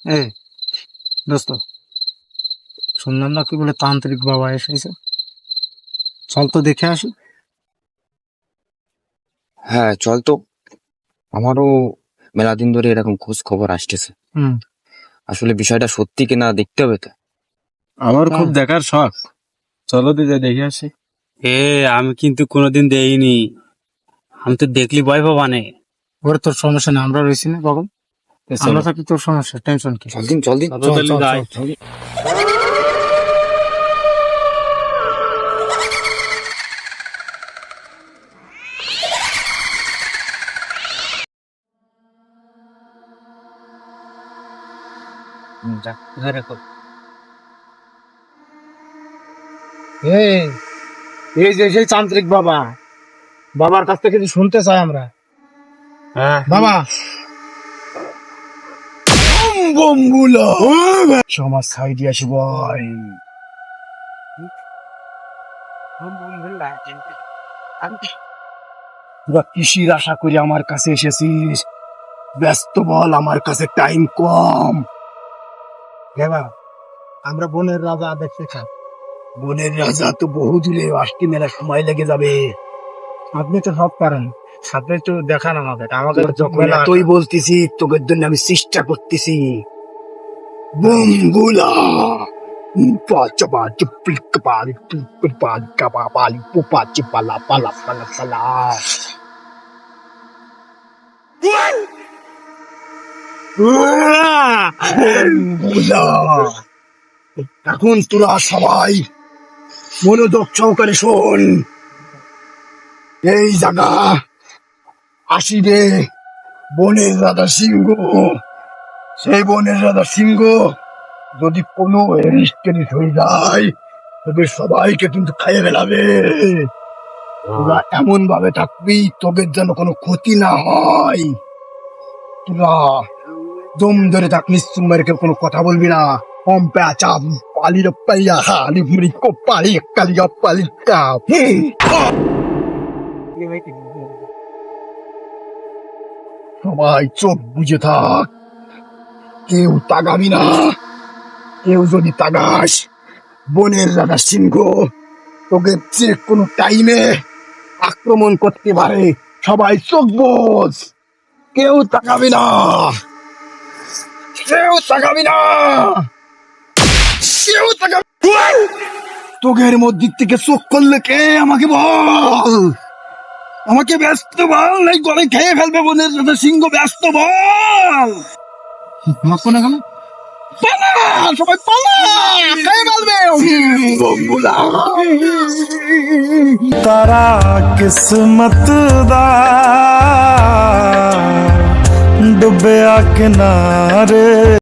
এই দোস্ত, শুনলাম না কি বলে তান্ত্রিক বাবা এসেছে। চল তো দেখে আসি। হ্যাঁ চল তো, আমারও মেলা দিন ধরে এরকম খোঁজ খবর আসতেছে। হুম। আসলে বিষয়টা সত্যি কিনা দেখতে হবে তো। আমার খুব হ্যাঁ। দেখার শখ, চলো দিদা দেখে আসি। আমি কিন্তু কোনোদিন দেইনি। আমি তো দেখলি ভয় পাবা নে। ওরে তোর সমস্যা নেই, আমরা রয়েছি না পাগল। আমরা থাকি, তোর সমস্যা টেনশন কি? চল দিন চল দিন চলো তাহলে যাই। এই এই যে সেই তান্ত্রিক বাবা, বাবার কাছ থেকে কিছু শুনতে চাই আমরা। হ্যাঁ বাবা, সমাজ সাইডে আসি ভাই। তোরা কৃষির আশা করে আমার কাছে এসেছিস, ব্যস্ত বল, আমার কাছে টাইম কম। বাবা, আমরা বনের রাজা দেখতে চাই। বনের রাজা তো বহু দূরে, আসতে মেলা সময় লেগে যাবে। আপনি তো সব পারেন, সাথে তো দেখান আমাদের। আমাদের যখন এতই বলতেছি, তোদের জন্য আমি চেষ্টা করতেছি। বম্বুলা পাচবা চুপলিক পালি পালি কাবা পালি পোপা চিপালা পালা পালা পালা। বম্বুলা, এখন তোরা সবাই মনোযোগ সহকারে শোন। এই জায়গা আসিবে বনের রাজা সিংহ। সেই বনের রাজা সিংহ যদি কোনো এরিস্টেরিস হয়ে যায়, তোদের সবাইকে কিন্তু খাইয়ে ফেলাবে। তোরা এমন ভাবে থাকবি তোদের যেন কোনো ক্ষতি না হয়। তোরা দম ধরে থাক, নিশ্চুম মেরে কেউ কোনো কথা বলবি না। পম্পে আচাম পালির পাইয়া হালি মুড়ি কোপালি কালিয়া পালিকা। সবাই চোখ বুঝে থাক, কেউ তাগাবি না। কেউ যদি তাগাস, বনের রাজা সিংহ তোকে যে কোনো টাইমে আক্রমণ করতে পারে। সবাই চোখ বোঝ, কেউ তাকাবি না, কেউ তাকাবি না, কেউ তাকাবি। তোগের মধ্যে থেকে চোখ করলে কে আমাকে বল, আমাকে ব্যস্ত বল, নাই গলে খেয়ে ফেলবে বনের রাজা সিংহ। ব্যস্ত বল। না কেন? পালা, সবাই পালা, খেয়ে ফেলবে বম্বুলা। तारा किस्मत दा डुबया किनारे।